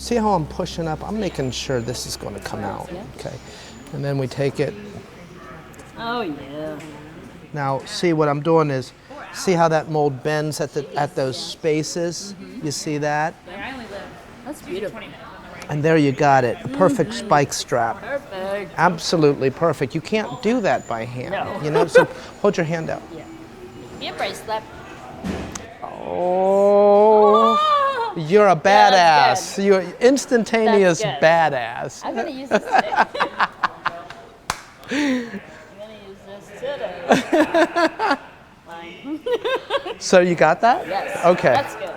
See how I'm pushing up? I'm making sure this is going to come out. Okay. And then we take it. Oh yeah. Now, see what I'm doing is, see how that mold bends at those spaces? You see that? That's beautiful. And there you got it. Perfect spike strap. Perfect. Absolutely perfect. You can't do that by hand. No. You know, so hold your hand out. Yeah. Be a bracelet. Oh, you're a badass. good. You're instantaneous That's good. badass. I'm gonna use this today. I'm gonna use this today. So you got that? Yes. Okay. That's good.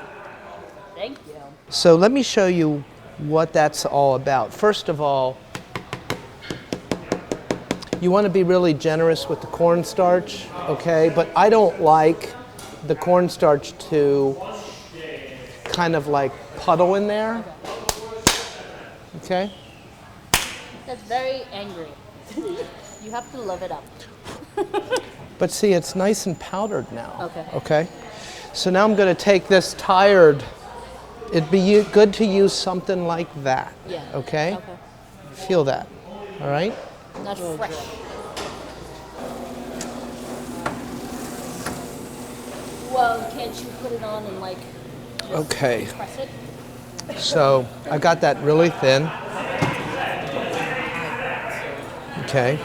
Thank you. So let me show you what that's all about. First of all, you want to be really generous with the cornstarch, okay? But I don't like the cornstarch to kind of like puddle in there, okay? That's very angry. You have to love it up. But see, it's nice and powdered now. Okay. Okay? So now I'm going to take this tired, it'd be good to use something like that. Yeah. Okay? Okay. Feel that, all right? Not fresh. Well, can't you put it on and like just Okay. press it? So I got that really thin. Okay.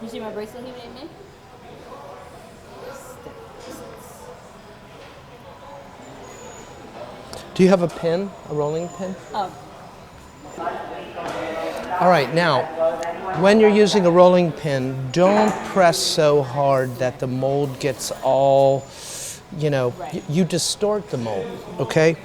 You see my bracelet he made me? Do you have a pin, a rolling pin? Oh, All right, now, when you're using a rolling pin, don't press so hard that the mold gets all, you know, you distort the mold, okay?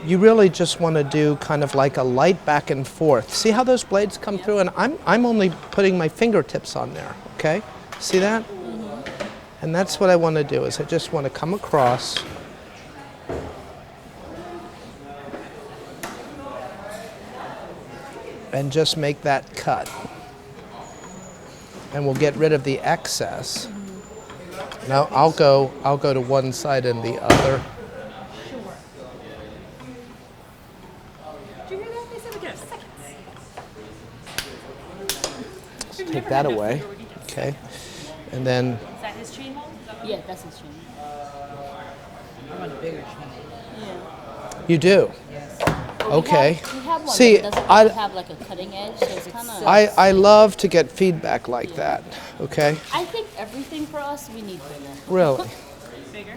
You really just want to do kind of like a light back and forth. See how those blades come through? And I'm only putting my fingertips on there, okay? See that? And that's what I want to do, is I just want to come across. And just make that cut. And we'll get rid of the excess. Now I'll go to one side and the other. Did you hear that? They said we could have seconds. Let's take that away. Okay. And then Is that his chain mold? yeah, that's his chain. I want a bigger chain. Yeah. you do. Okay. We have one, See, but it doesn't I- really have like a cutting edge, so it's kind of. I love to get feedback like that. Okay. I think everything for us we need bigger. Really. Bigger?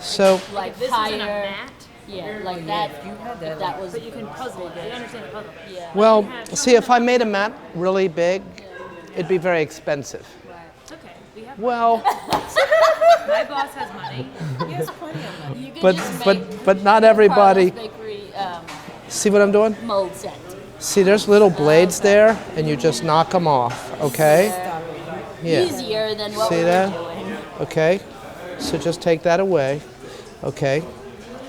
So Like This higher. isn't a mat. Yeah, like that. You had If that was. But you can puzzle it. You understand the puzzle. Yeah. well, see, if I made a mat really big, it'd be very expensive. It's okay. We have Well, my boss has money. He has plenty of money. You could but just but make but not everybody. Carlo's Bakery See what I'm doing? mold set. See, there's little blades there, and you just knock them off. Okay. Yeah. Easier than what See we that? were doing. Okay. So just take that away. Okay.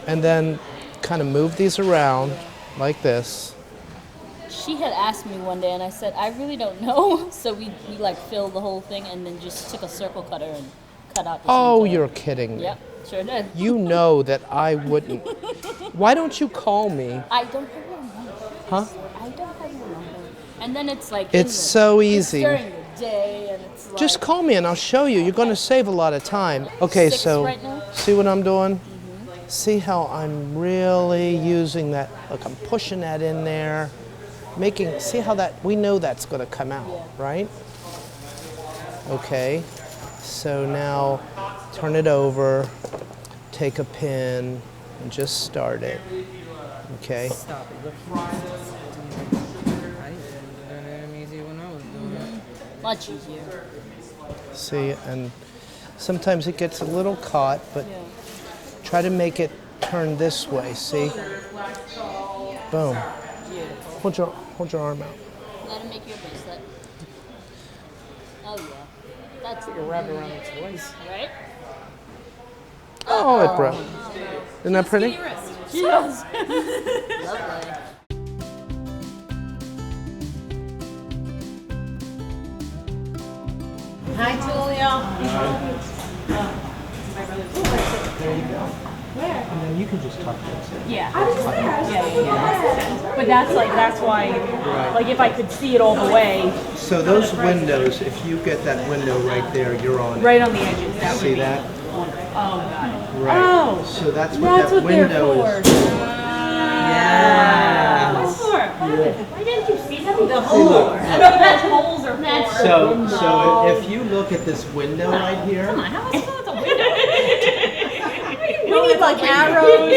And then kind of move these around like this. She had asked me one day, and I said, I really don't know. So we like filled the whole thing, and then just took a circle cutter and cut out the Oh, center. you're kidding me. Yep, sure did. You know that I wouldn't. Why don't you call me? I don't have your number. Huh? I don't have your number. And then it's like. It's so easy. It's during the day, and it's like. Just call me and I'll show you. You're going to save a lot of time. Okay, 6 so right now? see what I'm doing? See how I'm really using that? Look, I'm pushing that in there. See how that, we know that's going to come out, right? Okay, so now turn it over, take a pin, and just start it. Okay. Stop it. Look. I used to do that damn easy when I was doing it. Much easier. See, and sometimes it gets a little caught, but Yeah. try to make it turn this way, see? Boom. Hold your arm out. Let him make your bracelet. Oh yeah. That's You wrap it around its waist. right. Oh, it broke. Isn't that pretty? Skinny wrist. Yes. Lovely. Hi, Julia. There you go. And then you can just tuck this in. Yeah. But that's why, like if I could see it all the way. So those windows, if you get that window right there, you're on it. Right on the edges. That See would be that? wonderful. Oh, got it. Right. Oh, So that's what that's that what they're window for. is. Yeah. What's for? Why didn't you see that? The See, look. That's holes are for. So if you look at this window right here, Come on, how am I supposed to window? We need like arrows.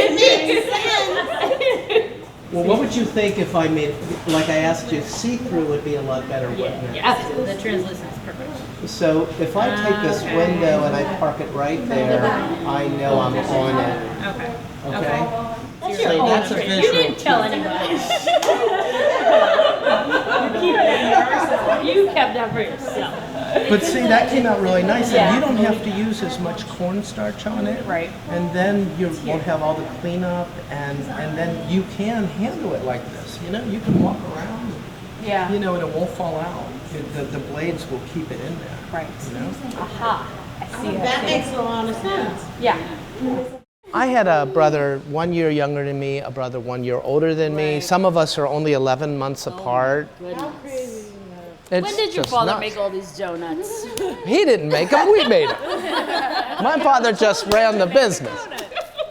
well, what would you think if I made, like I asked you, see-through would be a lot better, wouldn't it? Yes, the translucent is perfect. So if I take this window and I park it right there, I know I'm on it. Okay. Okay? That's So your own that's a trick. visual You didn't tell anybody. You kept that for yourself. But see, that came out really nice, Yeah. and you don't have to use as much cornstarch on it. Right. And then you won't have all the cleanup, and then you can handle it like this. You know, you can walk around, Yeah. you know, and it won't fall out. The blades will keep it in there. Right. You know? Aha. I see it. That makes a lot of sense. Yeah. I had a brother 1 year younger than me, a brother 1 year older than me. Some of us are only 11 months apart. It's When did your just father nuts. make all these donuts? He didn't make them, we made them. My father just ran the business.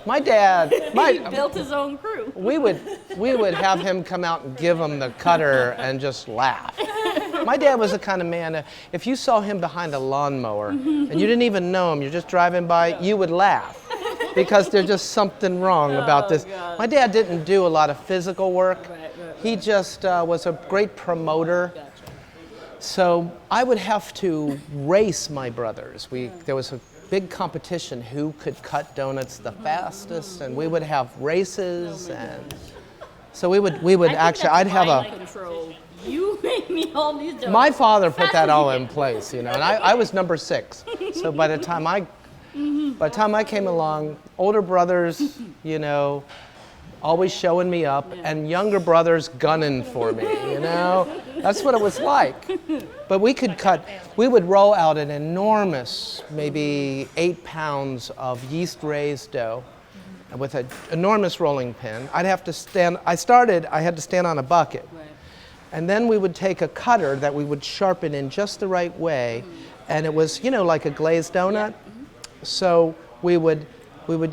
My dad, He built his own crew. we would have him come out and give him the cutter and just laugh. My dad was the kind of man, if you saw him behind a lawnmower and you didn't even know him, you're just driving by, you would laugh because there's just something wrong about this. God. My dad didn't do a lot of physical work. Right. He just was a great promoter. Gotcha. So I would have to race my brothers. There was a big competition who could cut donuts the fastest, and we would have races, and so we would actually. I'd have a. Control. You made me all these donuts. My father put that all in place, you know, and I was number 6. So by the time I came along, older brothers, you know, always showing me up, and younger brothers gunning for me, you know? That's what it was like. But we would roll out an enormous, maybe 8 pounds of yeast raised dough with an enormous rolling pin. I had to stand on a bucket. Right. And then we would take a cutter that we would sharpen in just the right way, and it was, you know, like a glazed donut. So we would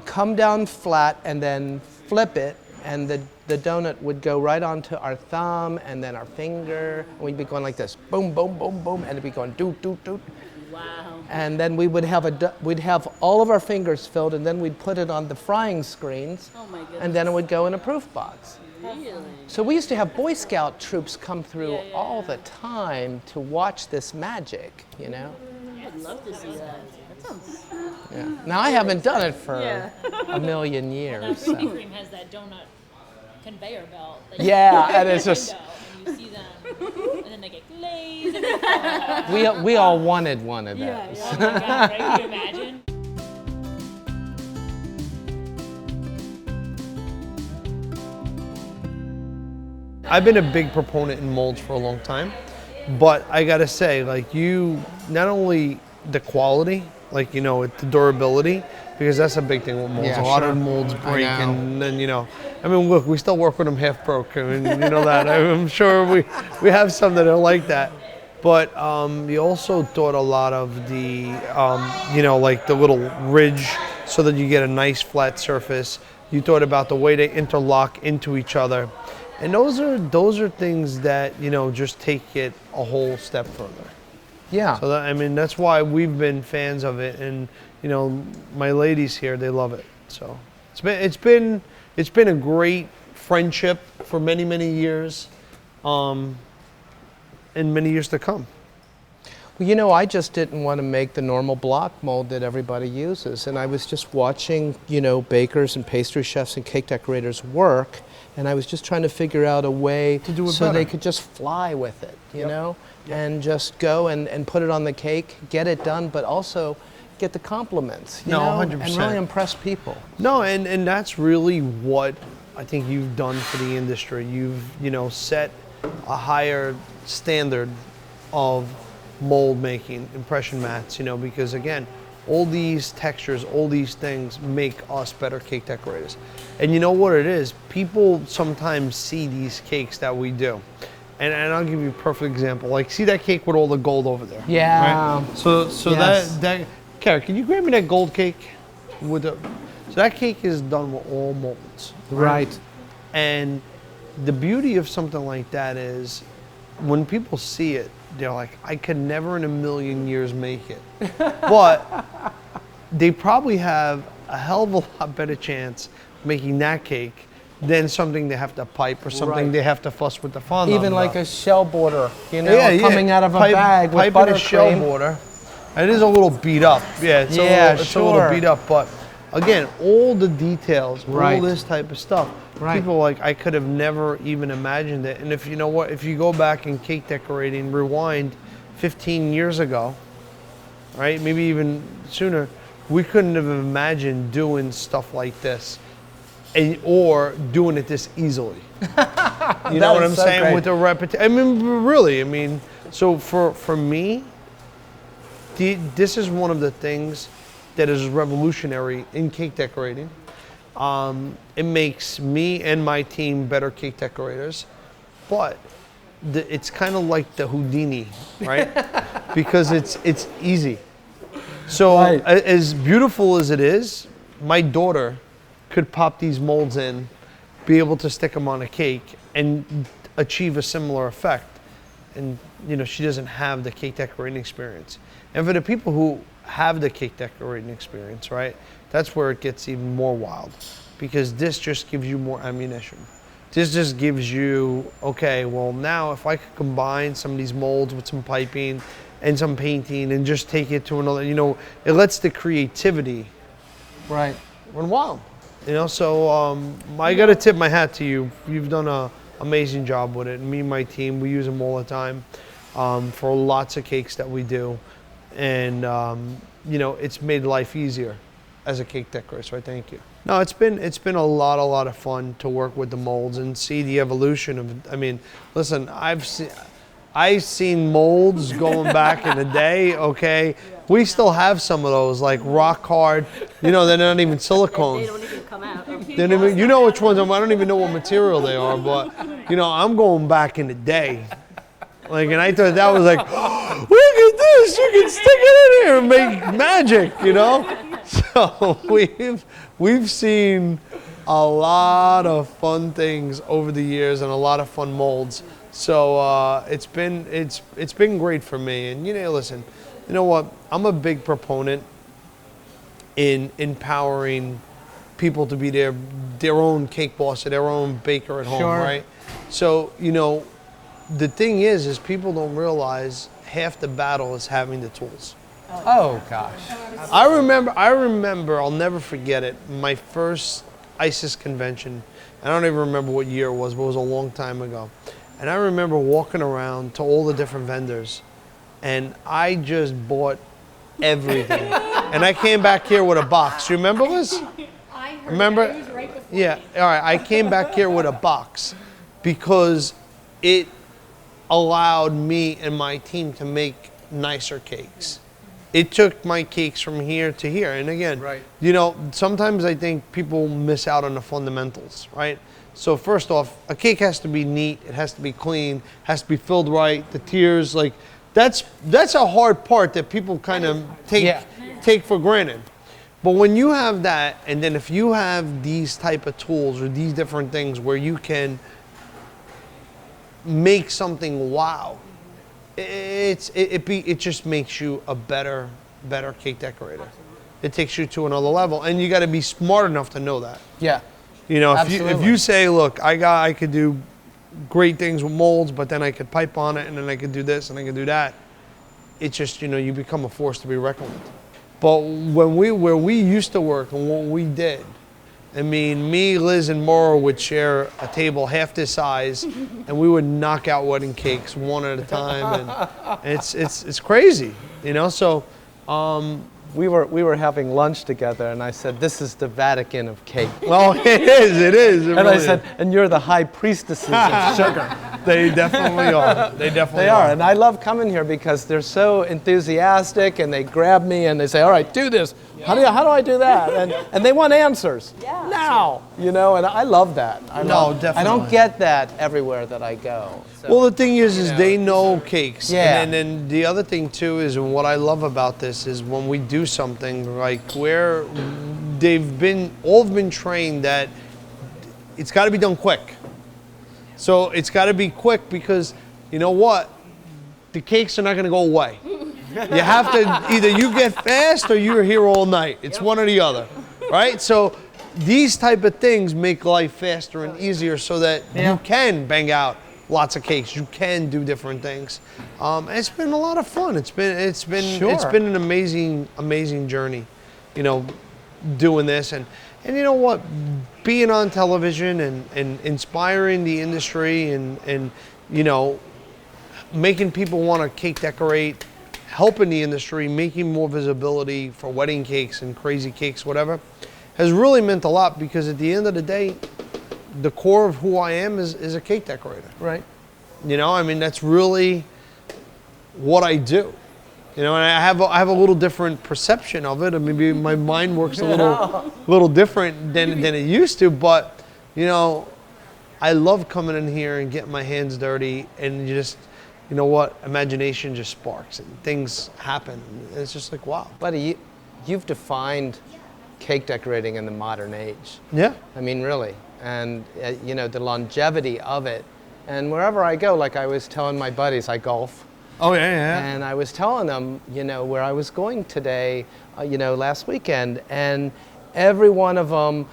come down flat and then flip it, and the donut would go right onto our thumb and then our finger, and we'd be going like this, boom, boom, boom, boom, and it'd be going doot, doot, doot. Wow. And then we'd have all of our fingers filled, and then we'd put it on the frying screens, Oh my goodness. and then it would go in a proof box. Really? So we used to have Boy Scout troops come through all the time to watch this magic, you know? I'd love to see that. That sounds. Yeah. Now I haven't done it for Yeah. a million years. Krispy So. Kreme has that donut conveyor belt. that Yeah, you and see it's in the just- window, and you see them, and then they get glazed. And they fall out. We all wanted one of those. Oh my God, right? Can you imagine? I've been a big proponent in molds for a long time, but I gotta say, like, you, not only the quality, like, you know, the durability, because that's a big thing with molds. Yeah, a lot sure. of molds I break, know. and then, you know, I mean, look, we still work with them half broke. I mean, you know that. I'm sure we have some that are like that. But you also thought a lot of the, you know, like the little ridge so that you get a nice flat surface. You thought about the way they interlock into each other. And those are things that, you know, just take it a whole step further. Yeah. So that, I mean, that's why we've been fans of it, and you know, my ladies here, they love it. So it's been a great friendship for many years, and many years to come. Well, you know, I just didn't want to make the normal block mold that everybody uses. And I was just watching, you know, bakers and pastry chefs and cake decorators work. And I was just trying to figure out a way To do it so better. they could just fly with it, you know, and just go and put it on the cake, get it done, but also get the compliments, you No, know, 100%. and really impress people. No, and that's really what I think you've done for the industry. You've, you know, set a higher standard of mold making, impression mats, you know, because again, all these textures, all these things make us better cake decorators. And you know what it is? People sometimes see these cakes that we do. And I'll give you a perfect example. Like, see that cake with all the gold over there? Yeah. Right? So Yes. that Kara, can you grab me that gold cake? So that cake is done with all molds. Right. And the beauty of something like that is when people see it, they're like, I could never in a million years make it. But they probably have a hell of a lot better chance making that cake than something they have to pipe or something Right. they have to fuss with the fondant. Even like a shell border, you know, Yeah, yeah. coming out of a Pipe- bag with pipe and a buttercream. shell border. It is a little beat up. Yeah, it's, Yeah, it's a little sure. beat up. But again, all the details, all Right. this type of stuff. Right. People are like, I could have never even imagined it. And if you know what, if you go back in cake decorating, rewind 15 years ago, right, maybe even sooner, we couldn't have imagined doing stuff like this, or doing it this easily. You know what I'm is so saying? great. With the repetition. I mean, really. I mean, so for me, this is one of the things that is revolutionary in cake decorating. It makes me and my team better cake decorators, but it's kind of like the Houdini, right? Because it's easy. So Right. as beautiful as it is, my daughter could pop these molds in, be able to stick them on a cake, and achieve a similar effect. And you know, she doesn't have the cake decorating experience. And for the people who have the cake decorating experience, right, that's where it gets even more wild, because this just gives you more ammunition. This just gives you, okay, well now if I could combine some of these molds with some piping and some painting and just take it to another, you know, it lets the creativity Right. run wild. You know, so I got to tip my hat to you. You've done an amazing job with it. Me and my team, we use them all the time for lots of cakes that we do. And, you know, it's made life easier as a cake decorator, so I thank you. No, it's been a lot of fun to work with the molds and see the evolution of, I mean, listen, I've seen molds going back in the day, okay? We still have some of those, like rock hard, you know, they're not even silicone. They don't even come out. They don't even, you know which ones, I don't even know what material they are, but, you know, I'm going back in the day. Like, and I thought that was like, oh, look at this, you can stick it in here and make magic, you know? So we've seen a lot of fun things over the years and a lot of fun molds. So it's been great for me. And you know, listen, you know what? I'm a big proponent in empowering people to be their own cake boss or their own baker at home, Sure. right? So, you know, the thing is people don't realize half the battle is having the tools. Oh gosh. I remember, I'll never forget it, my first ISIS convention. I don't even remember what year it was, but it was a long time ago. And I remember walking around to all the different vendors, and I just bought everything. And I came back here with a box. You remember this? I heard Remember? It was right before. Yeah, all right, I came back here with a box because it allowed me and my team to make nicer cakes. It took my cakes from here to here. And again, Right. you know, sometimes I think people miss out on the fundamentals, right? So first off, a cake has to be neat, it has to be clean, has to be filled right, the tiers, like, that's a hard part that people kind of take for granted. But when you have that, and then if you have these type of tools or these different things where you can make something wow, it just makes you a better cake decorator. It takes you to another level, and you got to be smart enough to know that. Yeah. You know, if Absolutely. you say, look, I could do great things with molds, but then I could pipe on it, and then I could do this, and I could do that. It's just, you know, you become a force to be reckoned with. But where we used to work and what we did, I mean, me, Liz, and Maura would share a table half this size, and we would knock out wedding cakes one at a time, and it's crazy, you know. So We were having lunch together, and I said, "This is the Vatican of cake." well, it is. It And I really said, "And you're the high priestesses of sugar." They definitely are. They definitely They are, and I love coming here because they're so enthusiastic, and they grab me and they say, "All right, do this. How do I do that?" And they want answers now, you know. And I love that. Definitely. I don't get that everywhere that I go. So, Well, the thing is they know cakes. Yeah. And then the other thing too is, and what I love about this is when we do something like where all have been trained that it's got to be done quick. So it's got to be quick because you know what? The cakes are not going to go away. You have to either you get fast or you're here all night. It's one or the other, right? So these type of things make life faster and easier so that you can bang out lots of cakes. You can do different things. It's been a lot of fun. It's been an amazing journey, you know, doing this and you know what, being on television and inspiring the industry and you know, making people want to cake decorate, helping the industry, making more visibility for wedding cakes and crazy cakes, whatever, has really meant a lot because at the end of the day, the core of who I am is a cake decorator. right. You know, I mean, that's really what I do. You know, and I have a little different perception of it, and maybe my mind works a little different than it used to. But you know, I love coming in here and getting my hands dirty, and you know what, imagination just sparks and things happen. And it's just like wow. Buddy, you've defined cake decorating in the modern age. Yeah. I mean, really, and you know, the longevity of it. And wherever I go, like I was telling my buddies, I golf. Oh yeah. And I was telling them, you know, where I was going today, you know, last weekend, and every one of them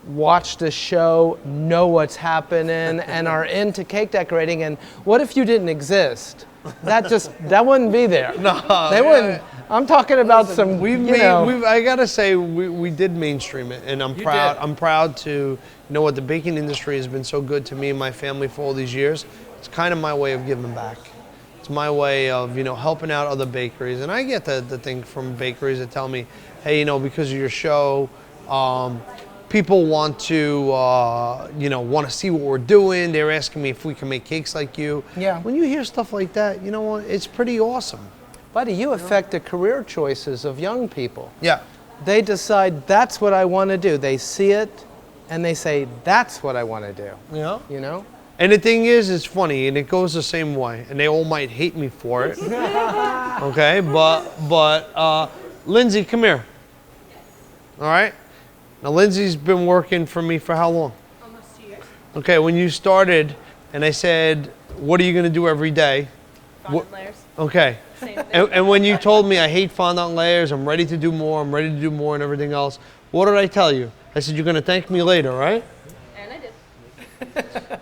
watch the show, know what's happening, and are into cake decorating. And what if you didn't exist? That wouldn't be there. No, they wouldn't. I'm talking about some. I gotta say, we did mainstream it, and I'm proud. I'm proud to, you know what, the baking industry has been so good to me and my family for all these years. It's kind of my way of giving back. It's my way of, you know, helping out other bakeries. And I get the thing from bakeries that tell me, hey, you know, because of your show, people want to, you know, want to see what we're doing. They're asking me if we can make cakes like you. Yeah. When you hear stuff like that, you know what, it's pretty awesome. Buddy, you affect the career choices of young people. Yeah. They decide that's what I want to do. They see it, and they say that's what I want to do. Yeah. You know. And the thing is, it's funny, and it goes the same way, and they all might hate me for it. Okay, but Lindsay, come here. All right. Now, Lindsay's been working for me for how long? Almost 2 years. Okay, when you started, and I said, "What are you going to do every day?" Fondant layers. Okay. Same thing. And when you told me I hate fondant layers, I'm ready to do more, and everything else, what did I tell you? I said, you're going to thank me later, right? And I did.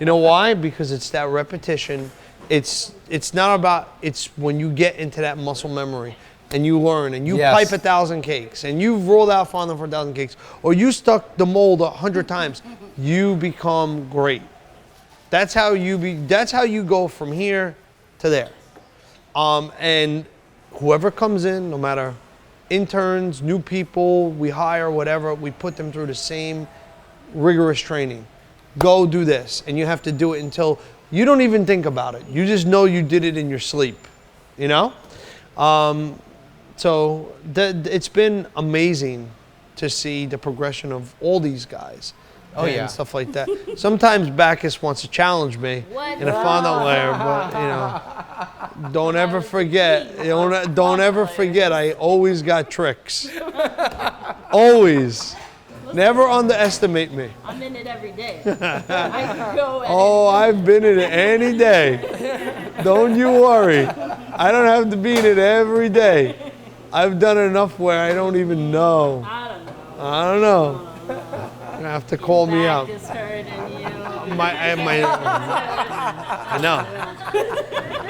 You know why? Because it's that repetition. It's not about, it's when you get into that muscle memory and you learn and you pipe 1,000 cakes and you've rolled out fondant for 1,000 cakes or you stuck the mold 100 times, you become great. That's how you go from here to there. And whoever comes in, no matter interns, new people we hire, whatever, we put them through the same rigorous training. Go do this, and you have to do it until you don't even think about it. You just know you did it in your sleep, you know? So it's been amazing to see the progression of all these guys. Oh, yeah. And stuff like that. Sometimes Bacchus wants to challenge me in a fondant layer, but you know, don't ever forget. Don't ever forget. I always got tricks. Always. Never underestimate me. I'm in it every day. I can go at Oh, I've been in it any day. Don't you worry. I don't have to be in it every day. I've done enough where I don't even know. I don't know. You're gonna have to call me out. Back is hurting you. I know.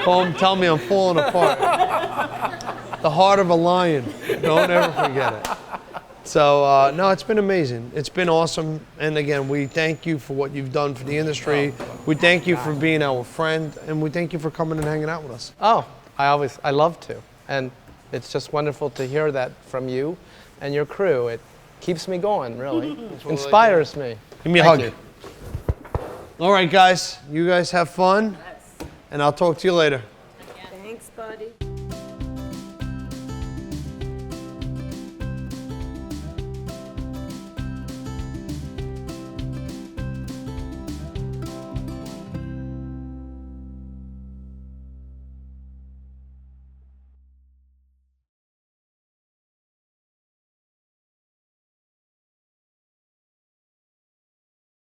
Call him, tell me I'm falling apart. The heart of a lion. Don't ever forget it. So, no, it's been amazing. It's been awesome. And again, we thank you for what you've done for the industry. We thank you for being our friend. And we thank you for coming and hanging out with us. Oh, I love to. And it's just wonderful to hear that from you and your crew. It keeps me going, really. Inspires me. Give me a Thank hug. you. All right, guys. You guys have fun. And I'll talk to you later.